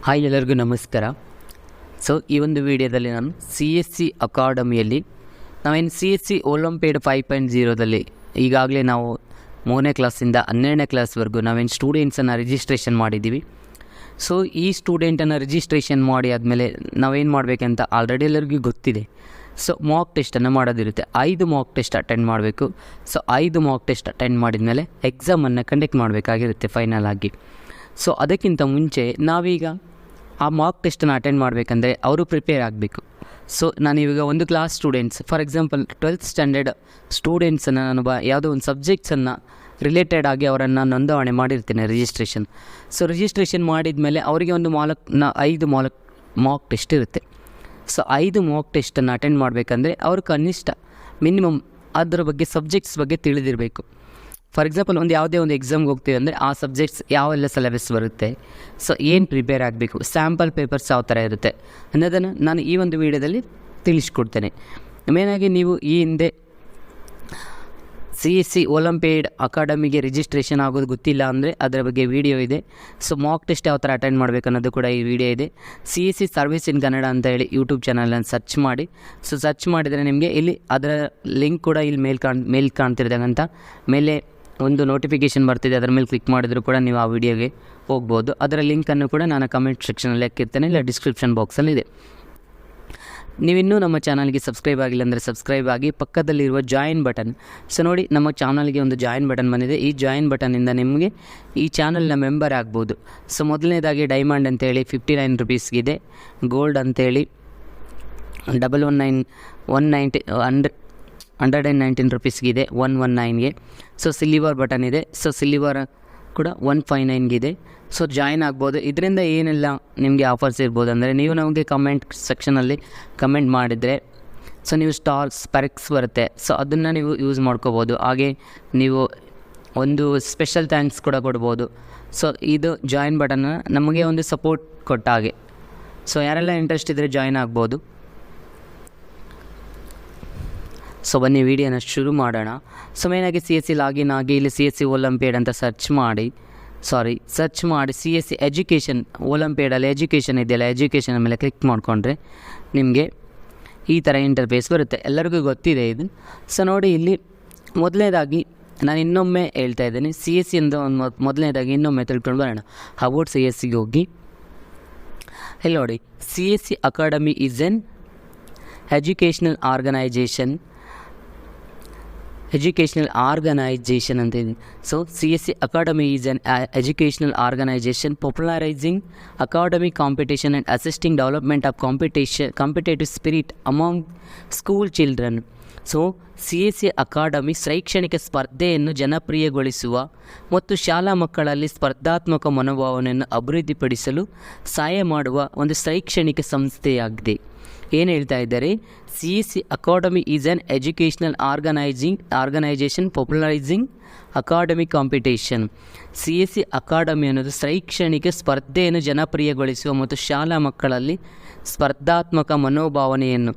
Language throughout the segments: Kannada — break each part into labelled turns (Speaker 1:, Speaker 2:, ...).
Speaker 1: ಹಾಯ್, ಎಲ್ಲರಿಗೂ ನಮಸ್ಕಾರ. ಈ ಒಂದು ವಿಡಿಯೋದಲ್ಲಿ ನಾನು CSC ಅಕಾಡೆಮಿಯಲ್ಲಿ ನಾವೇನು CSC ಒಲಿಂಪಿಯಾಡ್ 5.0ದಲ್ಲಿ ಈಗಾಗಲೇ ನಾವು 3ನೇ ಕ್ಲಾಸಿಂದ 12ನೇ ಕ್ಲಾಸ್ವರೆಗೂ ನಾವೇನು ಸ್ಟೂಡೆಂಟ್ಸನ್ನು ರಿಜಿಸ್ಟ್ರೇಷನ್ ಮಾಡಿದ್ದೀವಿ. ಈ ಸ್ಟೂಡೆಂಟನ್ನು ರಿಜಿಸ್ಟ್ರೇಷನ್ ಮಾಡಿ ಆದಮೇಲೆ ನಾವೇನು ಮಾಡಬೇಕಂತ ಆಲ್ರೆಡಿ ಎಲ್ಲರಿಗೂ ಗೊತ್ತಿದೆ. ಮಾಕ್ ಟೆಸ್ಟನ್ನು ಮಾಡೋದಿರುತ್ತೆ. 5 ಮಾಕ್ ಟೆಸ್ಟ್ ಅಟೆಂಡ್ ಮಾಡಬೇಕು. 5 ಮಾಕ್ ಟೆಸ್ಟ್ ಅಟೆಂಡ್ ಮಾಡಿದ ಮೇಲೆ ಎಕ್ಸಾಮನ್ನು ಕಂಡಕ್ಟ್ ಮಾಡಬೇಕಾಗಿರುತ್ತೆ ಫೈನಲ್ ಆಗಿ. ಅದಕ್ಕಿಂತ ಮುಂಚೆ ನಾವೀಗ ಆ ಮಾಕ್ ಟೆಸ್ಟನ್ನು ಅಟೆಂಡ್ ಮಾಡಬೇಕಂದ್ರೆ ಅವರು ಪ್ರಿಪೇರ್ ಆಗಬೇಕು. ನಾನಿವಾಗ ಒಂದು class students, for example 12th standard ಸ್ಟೂಡೆಂಟ್ಸನ್ನು ನಾನು ಯಾವುದೋ ಒಂದು ಸಬ್ಜೆಕ್ಟ್ಸನ್ನು ರಿಲೇಟೆಡ್ ಆಗಿ ಅವರನ್ನು ನೋಂದಣಿ ಮಾಡಿರ್ತೇನೆ ರಿಜಿಸ್ಟ್ರೇಷನ್. ರಿಜಿಸ್ಟ್ರೇಷನ್ ಮಾಡಿದ ಮೇಲೆ ಅವರಿಗೆ ಒಂದು 5 ಮಾಕ್ ಟೆಸ್ಟ್ ಇರುತ್ತೆ. 5 ಮಾಕ್ ಟೆಸ್ಟನ್ನು ಅಟೆಂಡ್ ಮಾಡಬೇಕಂದ್ರೆ ಅವರು ಕನಿಷ್ಠ ಮಿನಿಮಮ್ ಅದರ ಬಗ್ಗೆ ಸಬ್ಜೆಕ್ಟ್ಸ್ ಬಗ್ಗೆ ತಿಳಿದಿರಬೇಕು. ಫಾರ್ ಎಕ್ಸಾಂಪಲ್ ಯಾವುದೇ ಒಂದು ಎಕ್ಸಾಮ್ಗೆ ಹೋಗ್ತೀವಿ ಅಂದರೆ ಆ ಸಬ್ಜೆಕ್ಟ್ಸ್ ಯಾವೆಲ್ಲ ಸಿಲೆಬಸ್ ಬರುತ್ತೆ, ಏನು ಪ್ರಿಪೇರ್ ಆಗಬೇಕು, ಸ್ಯಾಂಪಲ್ ಪೇಪರ್ಸ್ ಯಾವ ಥರ ಇರುತ್ತೆ ಅನ್ನೋದನ್ನು ನಾನು ಈ ಒಂದು ವಿಡಿಯೋದಲ್ಲಿ ತಿಳಿಸ್ಕೊಡ್ತೇನೆ. ಮೇನಾಗಿ ನೀವು ಈ ಹಿಂದೆ CSC ಒಲಿಂಪಿಯಾಡ್ ಅಕಾಡೆಮಿಗೆ ರಿಜಿಸ್ಟ್ರೇಷನ್ ಆಗೋದು ಗೊತ್ತಿಲ್ಲ ಅಂದರೆ ಅದರ ಬಗ್ಗೆ ವಿಡಿಯೋ ಇದೆ. ಮಾಕ್ ಟೆಸ್ಟ್ ಯಾವ ಥರ ಅಟೆಂಡ್ ಮಾಡಬೇಕು ಅನ್ನೋದು ಕೂಡ ಈ ವಿಡಿಯೋ ಇದೆ. CSC ಸರ್ವಿಸ್ ಇನ್ ಕನ್ನಡ ಅಂತ ಹೇಳಿ ಯೂಟ್ಯೂಬ್ ಚಾನಲನ್ನು ಸರ್ಚ್ ಮಾಡಿ. ಸರ್ಚ್ ಮಾಡಿದರೆ ನಿಮಗೆ ಇಲ್ಲಿ ಅದರ ಲಿಂಕ್ ಕೂಡ ಇಲ್ಲಿ ಮೇಲ್ ಕಾಣ್ತಿರೋದಂತ ಮೇಲೆ ಒಂದು ನೋಟಿಫಿಕೇಷನ್ ಬರ್ತಿದೆ, ಅದರ ಮೇಲೆ ಕ್ಲಿಕ್ ಮಾಡಿದರೂ ಕೂಡ ನೀವು ಆ ವಿಡಿಯೋಗೆ ಹೋಗ್ಬೋದು. ಅದರ ಲಿಂಕನ್ನು ಕೂಡ ನಾನು ಕಮೆಂಟ್ ಸೆಕ್ಷನಲ್ಲಿ ಹಾಕಿರ್ತೇನೆ, ಇಲ್ಲ ಡಿಸ್ಕ್ರಿಪ್ಷನ್ ಬಾಕ್ಸಲ್ಲಿದೆ. ನೀವಿನ್ನೂ ನಮ್ಮ ಚಾನಲ್ಗೆ ಸಬ್ಸ್ಕ್ರೈಬ್ ಆಗಿಲ್ಲ ಅಂದರೆ ಸಬ್ಸ್ಕ್ರೈಬ್ ಆಗಿ, ಪಕ್ಕದಲ್ಲಿರುವ ಜಾಯಿನ್ ಬಟನ್. ನೋಡಿ, ನಮ್ಮ ಚಾನಲ್ಗೆ ಒಂದು ಜಾಯಿನ್ ಬಟನ್ ಬಂದಿದೆ. ಈ ಜಾಯಿನ್ ಬಟನ್ನಿಂದ ನಿಮಗೆ ಈ ಚಾನಲ್ನ ಮೆಂಬರ್ ಆಗ್ಬೋದು. ಮೊದಲನೇದಾಗಿ ಡೈಮಂಡ್ ಅಂತೇಳಿ 59 ರುಪೀಸ್ಗಿದೆ, ಗೋಲ್ಡ್ ಅಂತೇಳಿ 119 ರುಪೀಸ್ಗಿದೆ 119ಗೆ. ಸಿಲಿವರ್ ಬಟನ್ ಇದೆ. ಸಿಲಿವರ್ ಕೂಡ 159ಗಿದೆ. ಜಾಯಿನ್ ಆಗ್ಬೋದು. ಇದರಿಂದ ಏನೆಲ್ಲ ನಿಮಗೆ ಆಫರ್ಸ್ ಇರ್ಬೋದು ಅಂದರೆ, ನೀವು ನಮಗೆ ಕಮೆಂಟ್ ಸೆಕ್ಷನಲ್ಲಿ ಕಮೆಂಟ್ ಮಾಡಿದರೆ ನೀವು ಸ್ಟಾರ್ಸ್ ಪರ್ಕ್ಸ್ ಬರುತ್ತೆ, ಅದನ್ನು ನೀವು ಯೂಸ್ ಮಾಡ್ಕೋಬೋದು. ಹಾಗೆ ನೀವು ಒಂದು ಸ್ಪೆಷಲ್ ಥ್ಯಾಂಕ್ಸ್ ಕೂಡ ಕೊಡ್ಬೋದು. ಇದು ಜಾಯಿನ್ ಬಟನ್ನ ನಮಗೆ ಒಂದು ಸಪೋರ್ಟ್ ಕೊಟ್ಟ ಹಾಗೆ. ಯಾರೆಲ್ಲ ಇಂಟ್ರೆಸ್ಟ್ ಇದ್ದರೆ ಜಾಯಿನ್ ಆಗ್ಬೋದು. ಬನ್ನಿ ವಿಡಿಯೋನ ಶುರು ಮಾಡೋಣ. ಮೇನಾಗಿ CSC ಲಾಗಿನ್ ಆಗಿ ಇಲ್ಲಿ CSC ಒಲಿಂಪಿಯಾಡ್ ಅಂತ ಸರ್ಚ್ ಮಾಡಿ CSC ಎಜುಕೇಷನ್ ಒಲಿಂಪಿಯಾಡಲ್ಲಿ ಎಜುಕೇಷನ್ ಇದೆಯಲ್ಲ, ಎಜುಕೇಷನ್ ಮೇಲೆ ಕ್ಲಿಕ್ ಮಾಡಿಕೊಂಡ್ರೆ ನಿಮಗೆ ಈ ಥರ ಇಂಟರ್ಫೇಸ್ ಬರುತ್ತೆ. ಎಲ್ಲರಿಗೂ ಗೊತ್ತಿದೆ ಇದು. ನೋಡಿ, ಇಲ್ಲಿ ಮೊದಲನೇದಾಗಿ ನಾನು ಇನ್ನೊಮ್ಮೆ ಹೇಳ್ತಾ ಇದ್ದೀನಿ, CSC ಅಂತ ಮೊದಲನೇದಾಗಿ ಇನ್ನೊಮ್ಮೆ ತಿಳ್ಕೊಂಡು ಬರೋಣ. ಅಬೌಟ್ CSCಗೆ ಹೋಗಿ ಇಲ್ಲಿ ನೋಡಿ, CSC academy is an educational organization ಅಂತ ಇದೆ. CSC academy is an educational organization popularizing academic competition and assisting development of competitive spirit among school children. CSC academy ಶೈಕ್ಷಣಿಕ ಸ್ಪರ್ಧೆಯನ್ನು ಜನಪ್ರಿಯಗೊಳಿಸುವ ಮತ್ತು ಶಾಲಾ ಮಕ್ಕಳಲ್ಲಿ ಸ್ಪರ್ಧಾತ್ಮಕ ಮನೋಭಾವನೆಯನ್ನು ಅಭಿವೃದ್ಧಿಪಡಿಸಲು ಸಹಾಯ ಮಾಡುವ ಒಂದು ಶೈಕ್ಷಣಿಕ ಸಂಸ್ಥೆಯಾಗಿದೆ. ಏನು ಹೇಳ್ತಾ ಇದ್ದಾರೆ? CSC academy is an educational organization popularizing academic competition. CSC academy ಅನ್ನೋದು ಶೈಕ್ಷಣಿಕ ಸ್ಪರ್ಧೆಯನ್ನು ಜನಪ್ರಿಯಗೊಳಿಸುವ ಮತ್ತು ಶಾಲಾ ಮಕ್ಕಳಲ್ಲಿ ಸ್ಪರ್ಧಾತ್ಮಕ ಮನೋಭಾವನೆಯನ್ನು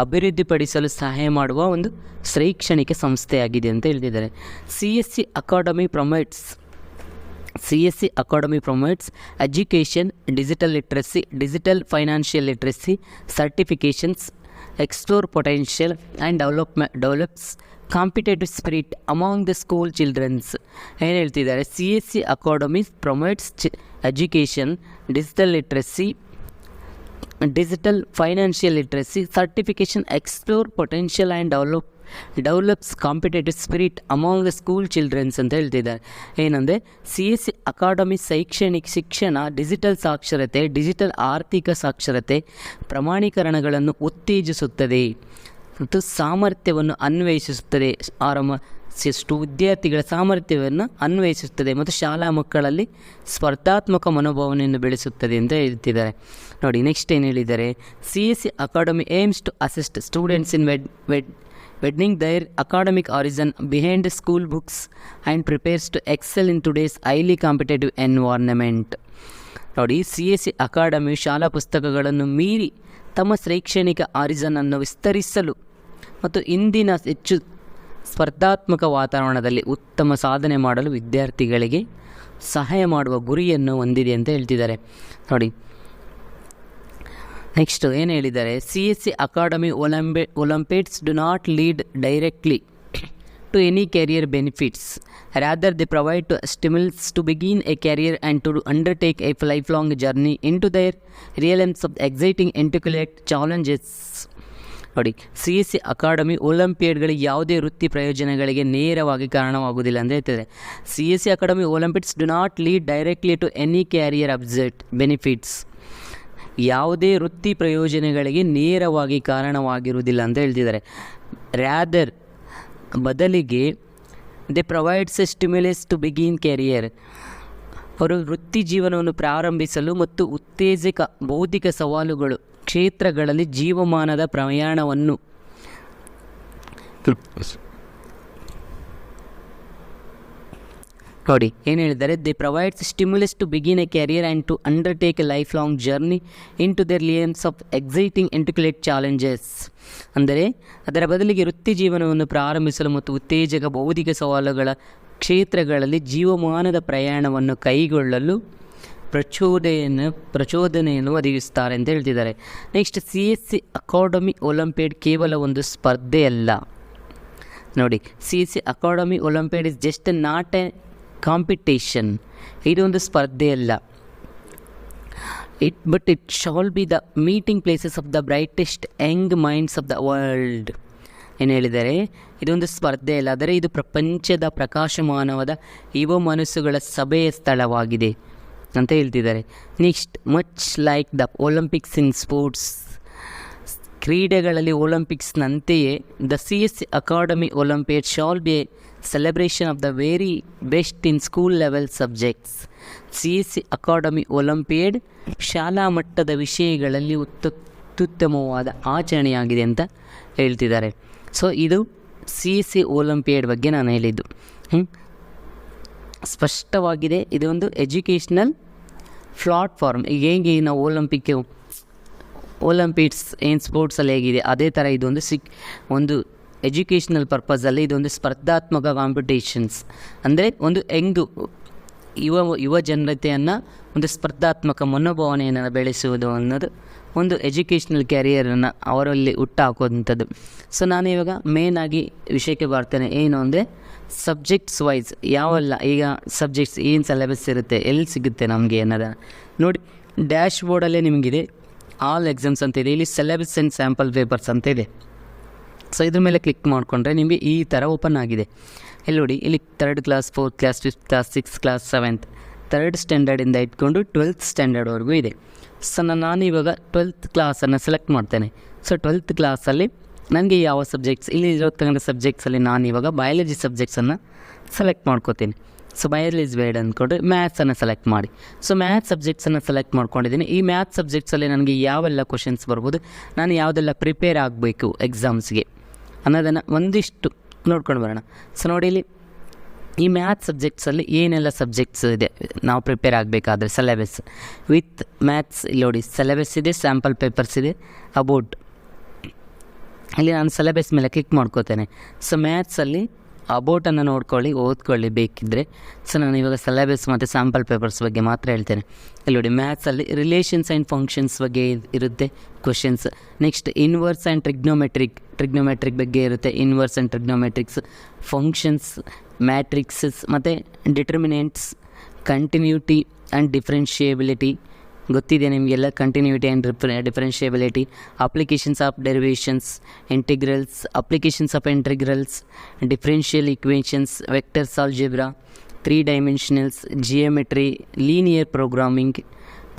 Speaker 1: ಅಭಿವೃದ್ಧಿಪಡಿಸಲು ಸಹಾಯ ಮಾಡುವ ಒಂದು ಶೈಕ್ಷಣಿಕ ಸಂಸ್ಥೆಯಾಗಿದೆ ಅಂತ ಹೇಳ್ತಿದ್ದಾರೆ. CSC academy promotes education, digital literacy, digital financial literacy certifications, explore potential and develops competitive spirit among the school childrens. ಏನು ಹೇಳ್ತಿದ್ದಾರೆ? CSC academy promotes education, digital literacy, digital financial literacy certification, explore potential and develops competitive spirit among the school childrens ಅಂತ ಹೇಳ್ತಿದ್ದಾರೆ. ಏನಂದರೆ CSC ಅಕಾಡೆಮಿ ಶಿಕ್ಷಣ, ಡಿಜಿಟಲ್ ಸಾಕ್ಷರತೆ, ಡಿಜಿಟಲ್ ಆರ್ಥಿಕ ಸಾಕ್ಷರತೆ ಪ್ರಮಾಣೀಕರಣಗಳನ್ನು ಉತ್ತೇಜಿಸುತ್ತದೆ ಮತ್ತು ಸಾಮರ್ಥ್ಯವನ್ನು ಅನ್ವಯಿಸುತ್ತದೆ. ವಿದ್ಯಾರ್ಥಿಗಳ ಸಾಮರ್ಥ್ಯವನ್ನು ಅನ್ವಯಿಸುತ್ತದೆ ಮತ್ತು ಶಾಲಾ ಮಕ್ಕಳಲ್ಲಿ ಸ್ಪರ್ಧಾತ್ಮಕ ಮನೋಭಾವನೆಯನ್ನು ಬೆಳೆಸುತ್ತದೆ ಅಂತ ಹೇಳ್ತಿದ್ದಾರೆ. ನೋಡಿ, ನೆಕ್ಸ್ಟ್ ಏನು ಹೇಳಿದ್ದಾರೆ? CSC academy aims to assist students in widening their academic horizon behind school books and prepares to excel in today's highly competitive environment. ನೋಡಿ, CSC ಅಕಾಡೆಮಿಯು ಶಾಲಾ ಪುಸ್ತಕಗಳನ್ನು ಮೀರಿ ತಮ್ಮ ಶೈಕ್ಷಣಿಕ ಹಾರಿಜನನ್ನು ವಿಸ್ತರಿಸಲು ಮತ್ತು ಇಂದಿನ ಹೆಚ್ಚು ಸ್ಪರ್ಧಾತ್ಮಕ ವಾತಾವರಣದಲ್ಲಿ ಉತ್ತಮ ಸಾಧನೆ ಮಾಡಲು ವಿದ್ಯಾರ್ಥಿಗಳಿಗೆ ಸಹಾಯ ಮಾಡುವ ಗುರಿಯನ್ನು ಹೊಂದಿದೆ ಅಂತ ಹೇಳ್ತಿದ್ದಾರೆ. ನೋಡಿ ನೆಕ್ಸ್ಟ್ ಏನು ಹೇಳಿದ್ದಾರೆ, CSE academy olympiads do not lead directly to any career benefits. Rather, they provide stimulus to begin a career and to undertake a lifelong journey into their realms of exciting intellectual challenges. ನೋಡಿ, CSE ಅಕಾಡೆಮಿ ಒಲಿಂಪಿಯಾಡ್ಗಳಿಗೆ ಯಾವುದೇ ವೃತ್ತಿ ಪ್ರಯೋಜನಗಳಿಗೆ ನೇರವಾಗಿ ಕಾರಣವಾಗುವುದಿಲ್ಲ ಅಂತ ಹೇಳ್ತಿದ್ದಾರೆ. CSE academy olympiads do not lead directly to any career benefits. ಯಾವುದೇ ವೃತ್ತಿ ಪ್ರಯೋಜನಗಳಿಗೆ ನೇರವಾಗಿ ಕಾರಣವಾಗಿರುವುದಿಲ್ಲ ಅಂತ ಹೇಳ್ತಿದ್ದಾರೆ. ರ್ಯಾದರ್ ಬದಲಿಗೆ they provides a stimulus to begin career. ಅವರು ವೃತ್ತಿ ಜೀವನವನ್ನು ಪ್ರಾರಂಭಿಸಲು ಮತ್ತು ಉತ್ತೇಜಕ ಬೌದ್ಧಿಕ ಸವಾಲುಗಳು ಕ್ಷೇತ್ರಗಳಲ್ಲಿ ಜೀವಮಾನದ ಪ್ರಯಾಣವನ್ನು ನೋಡಿ ಏನು ಹೇಳಿದ್ದಾರೆ, they provides stimulus to begin a career and to undertake a life long journey into their realms of exciting intellectual challenges. ಅಂದರೆ ಅದರ ಬದಲಿಗೆ ವೃತ್ತಿ ಜೀವನವನ್ನು ಪ್ರಾರಂಭಿಸಲು ಮತ್ತು ಉತ್ತೇಜಕ ಬೌದ್ಧಿಕ ಸವಾಲುಗಳ ಕ್ಷೇತ್ರಗಳಲ್ಲಿ ಜೀವಮಾನದ ಪ್ರಯಾಣವನ್ನು ಕೈಗೊಳ್ಳಲು ಪ್ರಚೋದನೆಯನ್ನು ಒದಗಿಸುತ್ತಾರೆ ಅಂತ ಹೇಳ್ತಿದ್ದಾರೆ. ನೆಕ್ಸ್ಟ್, CSE ಅಕಾಡೆಮಿ ಒಲಿಂಪಿಯಾಡ್ ಕೇವಲ ಒಂದು ಸ್ಪರ್ಧೆಯಲ್ಲ. ನೋಡಿ, CSE academy olympiad is just not a competition. ಇದೊಂದು ಸ್ಪರ್ಧೆಯಲ್ಲ. But it shall be the meeting places of the brightest young minds of the world. ಏನು ಹೇಳಿದ್ದಾರೆ, ಇದೊಂದು ಸ್ಪರ್ಧೆ ಅಲ್ಲ, ಆದರೆ ಇದು ಪ್ರಪಂಚದ ಪ್ರಕಾಶಮಾನವಾದ ಯುವ ಮನಸ್ಸುಗಳ ಸಭೆಯ ಸ್ಥಳವಾಗಿದೆ ಅಂತ ಹೇಳ್ತಿದ್ದಾರೆ. Next, much like the olympics in sports, ಕ್ರೀಡೆಗಳಲ್ಲಿ ಒಲಿಂಪಿಕ್ಸ್ನಂತೆಯೇ the CSE academy olympiad shall be a celebration of the very best in school level subjects. CSE academy olympiad ಶಾಲಾ ಮಟ್ಟದ ವಿಷಯಗಳಲ್ಲಿ ಅತ್ಯುತ್ತಮವಾದ ಆಚರಣೆಯಾಗಿದೆ ಅಂತ ಹೇಳ್ತಿದ್ದಾರೆ. ಸೊ ಇದು CSE ಒಲಿಂಪಿಯಾಡ್ ಬಗ್ಗೆ ನಾನು ಹೇಳಿದ್ದು ಸ್ಪಷ್ಟವಾಗಿದೆ. ಇದೊಂದು ಎಜುಕೇಷ್ನಲ್ ಪ್ಲಾಟ್ಫಾರ್ಮ್. ಈಗ ಹೇಗೆ ನಾವು ಒಲಿಂಪಿಕ್ಸ್ ಏನು ಸ್ಪೋರ್ಟ್ಸಲ್ಲಿ ಹೇಗಿದೆ ಅದೇ ಥರ ಇದೊಂದು ಒಂದು ಎಜುಕೇಷ್ನಲ್ ಪರ್ಪಸಲ್ಲಿ ಇದೊಂದು ಸ್ಪರ್ಧಾತ್ಮಕ ಕಾಂಪಿಟೇಷನ್ಸ್. ಅಂದರೆ ಒಂದು ಯುವ ಜನತೆಯನ್ನು ಒಂದು ಸ್ಪರ್ಧಾತ್ಮಕ ಮನೋಭಾವನೆಯನ್ನು ಬೆಳೆಸುವುದು ಅನ್ನೋದು ಒಂದು ಎಜುಕೇಷ್ನಲ್ ಕ್ಯಾರಿಯರನ್ನು ಅವರಲ್ಲಿ ಹುಟ್ಟಾಕೋದಂಥದ್ದು. ಸೊ ನಾನು ಇವಾಗ ಮೇಯ್ನಾಗಿ ವಿಷಯಕ್ಕೆ ಬರ್ತೇನೆ. ಏನು ಅಂದರೆ ಸಬ್ಜೆಕ್ಟ್ಸ್ ವೈಸ್ ಯಾವೆಲ್ಲ ಈಗ ಸಬ್ಜೆಕ್ಟ್ಸ್ ಏನು ಸಿಲೆಬಸ್ ಇರುತ್ತೆ, ಎಲ್ಲಿ ಸಿಗುತ್ತೆ ನಮಗೆ ಅನ್ನೋದು ನೋಡಿ. ಡ್ಯಾಶ್ ಬೋರ್ಡಲ್ಲೇ ನಿಮಗಿದೆ ಆಲ್ ಎಕ್ಸಾಮ್ಸ್ ಅಂತಿದೆ, ಇಲ್ಲಿ ಸಿಲೆಬಸ್ ಆ್ಯಂಡ್ ಸ್ಯಾಂಪಲ್ ಪೇಪರ್ಸ್ ಅಂತ ಇದೆ. ಸೊ ಇದ್ರ ಮೇಲೆ ಕ್ಲಿಕ್ ಮಾಡಿಕೊಂಡ್ರೆ ನಿಮಗೆ ಈ ಥರ ಓಪನ್ ಆಗಿದೆ. ಇಲ್ಲಿ ನೋಡಿ, ಇಲ್ಲಿ 3rd class, 4th class, 5th class, 6th class, 7th 3rd ಸ್ಟ್ಯಾಂಡರ್ಡಿಂದ ಇಟ್ಕೊಂಡು 12th ಸ್ಟ್ಯಾಂಡರ್ಡ್ವರೆಗೂ ಇದೆ. ಸೊ ನಾನು ಇವಾಗ 12th ಕ್ಲಾಸನ್ನು ಸೆಲೆಕ್ಟ್ ಮಾಡ್ತೇನೆ. ಸೊ 12th ಕ್ಲಾಸಲ್ಲಿ ನನಗೆ ಯಾವ ಸಬ್ಜೆಕ್ಟ್ಸ್ ಇಲ್ಲಿ ಇರತಕ್ಕಂಥ ಸಬ್ಜೆಕ್ಟ್ಸಲ್ಲಿ ನಾನು ಇವಾಗ ಬಯಾಲಜಿ ಸಬ್ಜೆಕ್ಟ್ಸನ್ನು ಸೆಲೆಕ್ಟ್ ಮಾಡ್ಕೋತೀನಿ. ಸೊ ಬಯಾಲಜಿ ಬೇಡ ಅಂದ್ಕೊಂಡ್ರೆ ಮ್ಯಾಥ್ಸನ್ನು ಸೆಲೆಕ್ಟ್ ಮಾಡಿ. ಸೊ ಮ್ಯಾಥ್ಸ್ ಸಬ್ಜೆಕ್ಟ್ಸನ್ನು ಸೆಲೆಕ್ಟ್ ಮಾಡ್ಕೊಂಡಿದ್ದೀನಿ. ಈ ಮ್ಯಾಥ್ಸ್ ಸಬ್ಜೆಕ್ಟ್ಸಲ್ಲಿ ನನಗೆ ಯಾವೆಲ್ಲ ಕ್ವಶನ್ಸ್ ಬರ್ಬೋದು, ನಾನು ಯಾವುದೆಲ್ಲ ಪ್ರಿಪೇರ್ ಆಗಬೇಕು ಎಕ್ಸಾಮ್ಸ್ಗೆ ಅನ್ನೋದನ್ನು ಒಂದಿಷ್ಟು ನೋಡ್ಕೊಂಡು ಬರೋಣ. ಸೊ ನೋಡಿ, ಇಲ್ಲಿ ಈ ಮ್ಯಾಥ್ಸ್ ಸಬ್ಜೆಕ್ಟ್ಸಲ್ಲಿ ಏನೆಲ್ಲ ಸಬ್ಜೆಕ್ಟ್ಸ್ ಇದೆ ನಾವು ಪ್ರಿಪೇರ್ ಆಗಬೇಕಾದ್ರೆ ಸಿಲೆಬಸ್ ವಿತ್ ಮ್ಯಾಥ್ಸ್. ಇಲ್ಲಿ ನೋಡಿ, ಸಿಲೆಬಸ್ ಇದೆ, ಸ್ಯಾಂಪಲ್ ಪೇಪರ್ಸ್ ಇದೆ, ಅಬೌಟ್. ಇಲ್ಲಿ ನಾನು ಸಿಲೆಬಸ್ ಮೇಲೆ ಕ್ಲಿಕ್ ಮಾಡ್ಕೋತೇನೆ. ಸೊ ಮ್ಯಾಥ್ಸಲ್ಲಿ ಅಬೌಟನ್ನು ನೋಡ್ಕೊಳ್ಳಿ, ಓದ್ಕೊಳ್ಳಿ ಬೇಕಿದ್ದರೆ. ಸೊ ನಾನು ಇವಾಗ ಸಿಲೆಬಸ್ ಮತ್ತು ಸ್ಯಾಂಪಲ್ ಪೇಪರ್ಸ್ ಬಗ್ಗೆ ಮಾತ್ರ ಹೇಳ್ತೇನೆ. ಇಲ್ಲಿ ನೋಡಿ, ಮ್ಯಾಥ್ಸಲ್ಲಿ ರಿಲೇಷನ್ಸ್ ಆ್ಯಂಡ್ ಫಂಕ್ಷನ್ಸ್ ಬಗ್ಗೆ ಇರುತ್ತೆ questions. Next inverse and trigonometric ಬಗ್ಗೆ ಇರುತ್ತೆ. Inverse and trigonometrics, functions, matrices ಮತ್ತು ಡಿಟರ್ಮಿನೆಂಟ್ಸ್, ಕಂಟಿನ್ಯೂಟಿ ಆ್ಯಂಡ್ ಡಿಫ್ರೆನ್ಷಿಯಬಿಲಿಟಿ ಗೊತ್ತಿದೆ ನಿಮಗೆಲ್ಲ. Continuity and differentiability, applications of derivations, integrals, applications of integrals, differential equations, vectors algebra, 3 dimensionals, geometry, linear programming,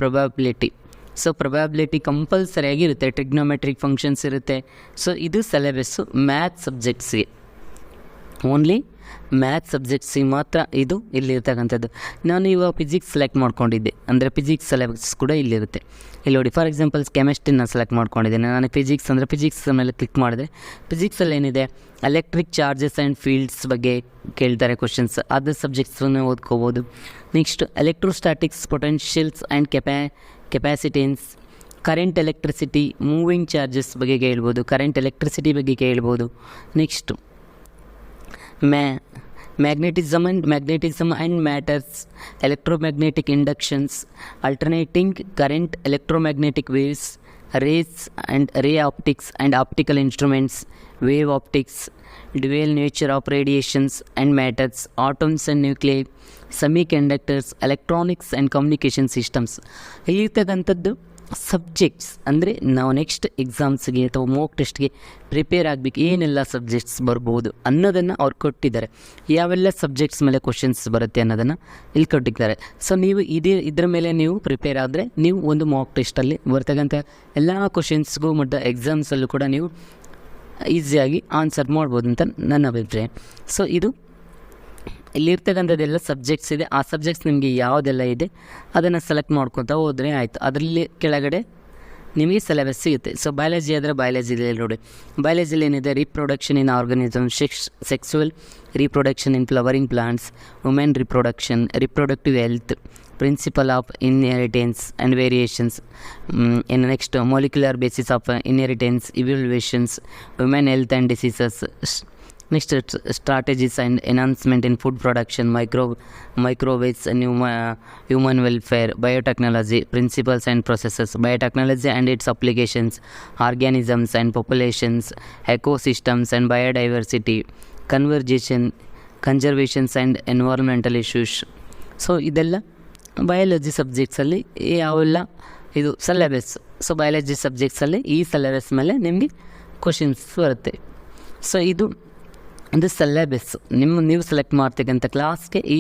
Speaker 1: probability. So probability ಕಂಪಲ್ಸರಿಯಾಗಿರುತ್ತೆ. ಟ್ರಿಗ್ನೋಮೆಟ್ರಿಕ್ ಫಂಕ್ಷನ್ಸ್ ಇರುತ್ತೆ. ಸೊ ಇದು ಸಿಲೆಬಸ್ಸು ಮ್ಯಾಥ್ಸ್ ಸಬ್ಜೆಕ್ಟ್ಸ್ಗೆ, ಓನ್ಲಿ ಮ್ಯಾಥ್ಸ್ ಸಬ್ಜೆಕ್ಟ್ಸಿಗೆ ಮಾತ್ರ ಇದು ಇಲ್ಲಿರ್ತಕ್ಕಂಥದ್ದು. ನಾನು ಇವಾಗ ಫಿಸಿಕ್ಸ್ ಸೆಲೆಕ್ಟ್ ಮಾಡ್ಕೊಂಡಿದ್ದೆ, ಅಂದರೆ ಫಿಸಿಕ್ಸ್ ಸಿಲೆಬಸ್ ಕೂಡ ಇಲ್ಲಿರುತ್ತೆ. ಇಲ್ಲಿ ನೋಡಿ, ಫಾರ್ ಎಕ್ಸಾಂಪಲ್ ಕೆಮಿಸ್ಟ್ರಿನ ಸೆಲೆಕ್ಟ್ ಮಾಡ್ಕೊಂಡಿದ್ದೇನೆ. ನಾನು ಫಿಸಿಕ್ಸ್ ಅಂದರೆ ಫಿಸಿಕ್ಸ್ ಮೇಲೆ ಕ್ಲಿಕ್ ಮಾಡಿದ್ರೆ ಫಿಸಿಕ್ಸಲ್ಲಿ ಏನಿದೆ, ಎಲೆಕ್ಟ್ರಿಕ್ ಚಾರ್ಜಸ್ ಆ್ಯಂಡ್ ಫೀಲ್ಡ್ಸ್ ಬಗ್ಗೆ ಕೇಳ್ತಾರೆ ಕ್ವಶನ್ಸ್, ಅದರ್ ಸಬ್ಜೆಕ್ಟ್ಸನ್ನು ಓದ್ಕೋಬೋದು. Next electrostatics, potentials and capacitance, current electricity, moving charges ಬಗ್ಗೆ ಕೇಳ್ಬೋದು, ಕರೆಂಟ್ ಎಲೆಕ್ಟ್ರಿಸಿಟಿ ಬಗ್ಗೆ ಕೇಳ್ಬೋದು. Next magnetism and matters, electromagnetic inductions, alternating current, electromagnetic waves, rays and ray optics and optical instruments, wave optics, dual nature of radiations and matters, atoms and nuclei, semiconductors, electronics and communication systems. ಇಲ್ಲಿರ್ತಕ್ಕಂಥದ್ದು ಸಬ್ಜೆಕ್ಟ್ಸ್ ಅಂದರೆ ನಾವು ನೆಕ್ಸ್ಟ್ ಎಕ್ಸಾಮ್ಸ್ಗೆ ಅಥವಾ ಮೋಕ್ ಟೆಸ್ಟ್ಗೆ ಪ್ರಿಪೇರ್ ಆಗಬೇಕು ಏನೆಲ್ಲ ಸಬ್ಜೆಕ್ಟ್ಸ್ ಬರ್ಬೋದು ಅನ್ನೋದನ್ನು ಅವ್ರು ಕೊಟ್ಟಿದ್ದಾರೆ. ಯಾವೆಲ್ಲ ಸಬ್ಜೆಕ್ಟ್ಸ್ ಮೇಲೆ ಕ್ವಶನ್ಸ್ ಬರುತ್ತೆ ಅನ್ನೋದನ್ನು ಇಲ್ಲಿ ಕೊಟ್ಟಿದ್ದಾರೆ. ಸೊ ನೀವು ಇದ್ರ ಮೇಲೆ ನೀವು ಪ್ರಿಪೇರ್ ಆದರೆ ನೀವು ಒಂದು ಮಾಕ್ ಟೆಸ್ಟಲ್ಲಿ ಬರ್ತಕ್ಕಂಥ ಎಲ್ಲ ಕ್ವಶನ್ಸ್ಗೂ ಮತ್ತು ಎಕ್ಸಾಮ್ಸಲ್ಲೂ ಕೂಡ ನೀವು ಈಸಿಯಾಗಿ ಆನ್ಸರ್ ಮಾಡ್ಬೋದು ಅಂತ ನನ್ನ ಅಭಿಪ್ರಾಯ. ಸೊ ಇದು ಇಲ್ಲಿರ್ತಕ್ಕಂಥದ್ದೆಲ್ಲ ಸಬ್ಜೆಕ್ಟ್ಸ್ ಇದೆ. ಆ ಸಬ್ಜೆಕ್ಟ್ಸ್ ನಿಮಗೆ ಯಾವುದೆಲ್ಲ ಇದೆ ಅದನ್ನು ಸೆಲೆಕ್ಟ್ ಮಾಡ್ಕೊತಾ ಹೋದರೆ ಆಯಿತು. ಅದರಲ್ಲಿ ಕೆಳಗಡೆ ನಿಮಗೆ ಸಿಲೆಬಸ್ ಸಿಗುತ್ತೆ. ಸೊ ಬಯಾಲಜಿ ಆದರೆ ಬಯಾಲಜಿಲಿ ನೋಡಿ, ಬಯಾಲಜಿಲಿ ಏನಿದೆ, reproduction in organism, sexual reproduction in flowering plants, women reproduction, reproductive health, principle of inheritance and variations, ಇನ್ನು next molecular basis of inheritance, evaluations, women health and diseases, next strategies and enhancement in food production, microwaves and human welfare, biotechnology, principles and processes, biotechnology and its applications, organisms and populations, ecosystems and biodiversity, conservations and environmental issues. So ಇದೆಲ್ಲ ಬಯಾಲಜಿ ಸಬ್ಜೆಕ್ಟ್ಸಲ್ಲಿ ಯಾವೆಲ್ಲ ಇದು ಸಿಲೆಬಸ್. ಸೊ ಬಯಾಲಜಿ ಸಬ್ಜೆಕ್ಟ್ಸಲ್ಲಿ ಈ ಸಿಲೆಬಸ್ ಮೇಲೆ ನಿಮಗೆ ಕ್ವಶನ್ಸ್ ಬರುತ್ತೆ. ಸೊ ಇದು ಸಿಲೆಬಸ್ ನೀವು ಸೆಲೆಕ್ಟ್ ಮಾಡ್ತಕ್ಕಂಥ ಕ್ಲಾಸ್ಗೆ ಈ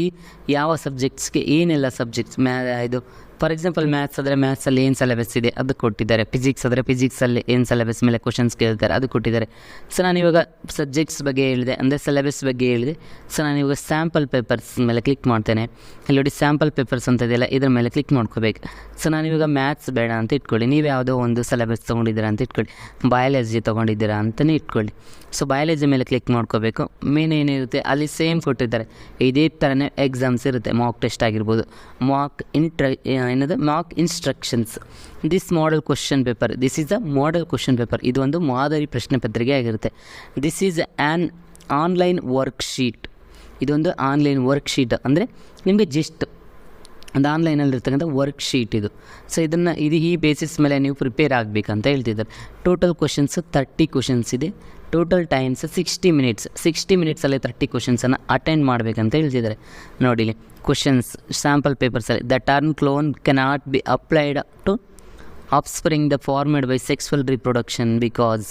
Speaker 1: ಯಾವ ಸಬ್ಜೆಕ್ಟ್ಸ್ಗೆ ಏನೆಲ್ಲ ಸಬ್ಜೆಕ್ಟ್ಸ್ ಇದು ಫಾರ್ ಎಕ್ಸಾಂಪಲ್ ಮ್ಯಾಥ್ಸ್ ಆದರೆ ಮ್ಯಾಥ್ಸಲ್ಲಿ ಏನು ಸಿಲೆಬಸ್ ಇದೆ ಅದು ಕೊಟ್ಟಿದ್ದಾರೆ. ಫಿಸಿಕ್ಸ್ ಆದರೆ ಫಿಸಿಕ್ಸಲ್ಲಿ ಏನು ಸಿಲೆಬಸ್ ಮೇಲೆ ಕ್ವಶನ್ಸ್ ಕೇಳ್ತಾರೆ ಅದು ಕೊಟ್ಟಿದ್ದಾರೆ. ಸೊ ನಾನಿವಾಗ ಸಬ್ಜೆಕ್ಟ್ಸ್ ಬಗ್ಗೆ ಹೇಳಿದೆ, ಅಂದರೆ ಸಿಲೆಬಸ್ ಬಗ್ಗೆ ಹೇಳಿದೆ. ಸೊ ನಾನಿವಾಗ ಸ್ಯಾಂಪಲ್ ಪೇಪರ್ಸ್ ಮೇಲೆ ಕ್ಲಿಕ್ ಮಾಡ್ತೇನೆ. ಇಲ್ಲಿ ನೋಡಿ ಸ್ಯಾಂಪಲ್ ಪೇಪರ್ಸ್ ಅಂತ ಇದೆಯಲ್ಲ, ಇದ್ರ ಮೇಲೆ ಕ್ಲಿಕ್ ಮಾಡ್ಕೋಬೇಕು. ಸೊ ನಾನಿವಾಗ ಮ್ಯಾಥ್ಸ್ ಬೇಡ ಅಂತ ಇಟ್ಕೊಳ್ಳಿ, ನೀವು ಯಾವುದೋ ಒಂದು ಸಿಲೆಬಸ್ ತೊಗೊಂಡಿದ್ದೀರಾ ಅಂತ ಇಟ್ಕೊಳ್ಳಿ, ಬಯಾಲಜಿ ತೊಗೊಂಡಿದ್ದೀರಾ ಅಂತಲೇ ಇಟ್ಕೊಳ್ಳಿ. ಸೊ ಬಯಾಲಜಿ ಮೇಲೆ ಕ್ಲಿಕ್ ಮಾಡ್ಕೋಬೇಕು. ಮೇನ್ ಏನಿರುತ್ತೆ ಅಲ್ಲಿ ಸೇಮ್ ಕೊಟ್ಟಿದ್ದಾರೆ, ಇದೇ ಥರನೇ ಎಕ್ಸಾಮ್ಸ್ ಇರುತ್ತೆ. ಮಾಕ್ ಟೆಸ್ಟ್ ಆಗಿರ್ಬೋದು, mock instructions, this model question paper, this is a model question paper, ಇದು ಒಂದು ಮಾದರಿ ಪ್ರಶ್ನೆ ಪತ್ರಿಕೆ ಆಗಿರುತ್ತೆ. This is an online worksheet, ಇದೊಂದು ಆನ್ಲೈನ್ ವರ್ಕ್ಶೀಟ್ ಅಂದರೆ ನಿಮಗೆ ಜಸ್ಟ್ ಒಂದು ಆನ್ಲೈನಲ್ಲಿರ್ತಕ್ಕಂಥ ವರ್ಕ್ಶೀಟ್ ಇದು. ಸೊ ಈ ಬೇಸಿಸ್ ಮೇಲೆ ನೀವು ಪ್ರಿಪೇರ್ ಆಗಬೇಕಂತ ಹೇಳ್ತಿದ್ದಾರೆ. ಟೋಟಲ್ ಕ್ವಶನ್ಸ್ 30 ಕ್ವಶನ್ಸ್ ಇದೆ. Total times 60 minutes. 60 ಮಿನಿಟ್ಸಲ್ಲಿ 30 ಕ್ವಶನ್ಸನ್ನು ಅಟೆಂಡ್ ಮಾಡಬೇಕಂತ ಹೇಳ್ತಿದ್ದಾರೆ. ನೋಡಿ ಕ್ವಶನ್ಸ್ ಸ್ಯಾಂಪಲ್ ಪೇಪರ್ಸಲ್ಲಿ, the term clone cannot be applied to offspring the formed by sexual reproduction because,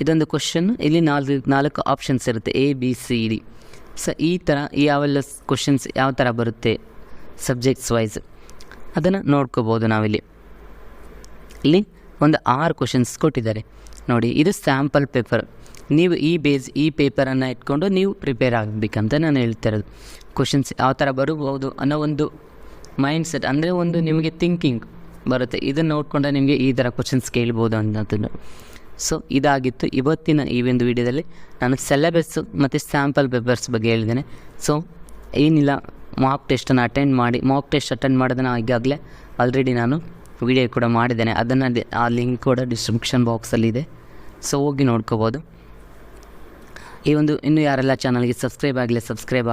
Speaker 1: ಇದೊಂದು ಕ್ವಶನ್. ಇಲ್ಲಿ 4 ಆಪ್ಷನ್ಸ್ ಇರುತ್ತೆ, ABCD. ಸೊ ಈ ಥರ ಯಾವೆಲ್ಲ ಕ್ವಶನ್ಸ್ ಯಾವ ಥರ ಬರುತ್ತೆ ಸಬ್ಜೆಕ್ಟ್ಸ್ ವೈಸ್ ಅದನ್ನು ನೋಡ್ಕೋಬೋದು ನಾವಿಲ್ಲಿ. ಇಲ್ಲಿ ಒಂದು 6 ಕ್ವಶನ್ಸ್ ಕೊಟ್ಟಿದ್ದಾರೆ ನೋಡಿ. ಇದು ಸ್ಯಾಂಪಲ್ ಪೇಪರ್. ನೀವು ಈ ಪೇಪರನ್ನು ಇಟ್ಕೊಂಡು ನೀವು ಪ್ರಿಪೇರ್ ಆಗಬೇಕಂತ ನಾನು ಹೇಳ್ತಾ ಇರೋದು. ಕ್ವಶನ್ಸ್ ಯಾವ ಥರ ಬರಬಹುದು ಅನ್ನೋ ಒಂದು ಮೈಂಡ್ ಸೆಟ್, ಅಂದರೆ ಒಂದು ನಿಮಗೆ ಥಿಂಕಿಂಗ್ ಬರುತ್ತೆ. ಇದನ್ನು ನೋಡಿಕೊಂಡ್ರೆ ನಿಮಗೆ ಈ ಥರ ಕ್ವಶನ್ಸ್ ಕೇಳ್ಬೋದು ಅನ್ನೋದನ್ನು. ಸೊ ಇದಾಗಿತ್ತು ಇವತ್ತಿನ ಈ ಒಂದು ವಿಡಿಯೋದಲ್ಲಿ. ನಾನು ಸಿಲೆಬಸ್ಸು ಮತ್ತು ಸ್ಯಾಂಪಲ್ ಪೇಪರ್ಸ್ ಬಗ್ಗೆ ಹೇಳಿದ್ದೇನೆ. ಸೊ ಏನಿಲ್ಲ, ಮಾಕ್ ಟೆಸ್ಟನ್ನು ಮಾಕ್ ಟೆಸ್ಟ್ ಅಟೆಂಡ್ ಮಾಡೋದನ್ನು ಈಗಾಗಲೇ ಆಲ್ರೆಡಿ ನಾನು ವಿಡಿಯೋ ಕೂಡ ಮಾಡಿದ್ದೇನೆ. ಅದನ್ನು ಆ ಲಿಂಕ್ ಕೂಡ ಡಿಸ್ಕ್ರಿಪ್ಷನ್ ಬಾಕ್ಸಲ್ಲಿದೆ. ಸೊ ಹೋಗಿ ನೋಡ್ಕೋಬೋದು. ಈ ಒಂದು ಇನ್ನೂ ಯಾರೆಲ್ಲ ಚಾನಲ್ಗೆ ಸಬ್ಸ್ಕ್ರೈಬ್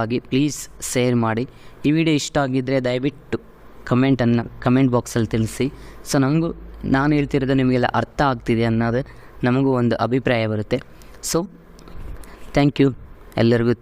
Speaker 1: ಆಗಿ ಪ್ಲೀಸ್ ಶೇರ್ ಮಾಡಿ. ಈ ವಿಡಿಯೋ ಇಷ್ಟ ಆಗಿದ್ದರೆ ದಯವಿಟ್ಟು ಕಮೆಂಟ್ ಬಾಕ್ಸಲ್ಲಿ ತಿಳಿಸಿ. ಸೊ ನಾನು ಹೇಳ್ತಿರೋದು ನಿಮಗೆಲ್ಲ ಅರ್ಥ ಆಗ್ತಿದೆ ಅನ್ನೋದು ನಮಗೂ ಒಂದು ಅಭಿಪ್ರಾಯ ಬರುತ್ತೆ. ಸೊ ಥ್ಯಾಂಕ್ ಯು ಎಲ್ಲರಿಗೂ.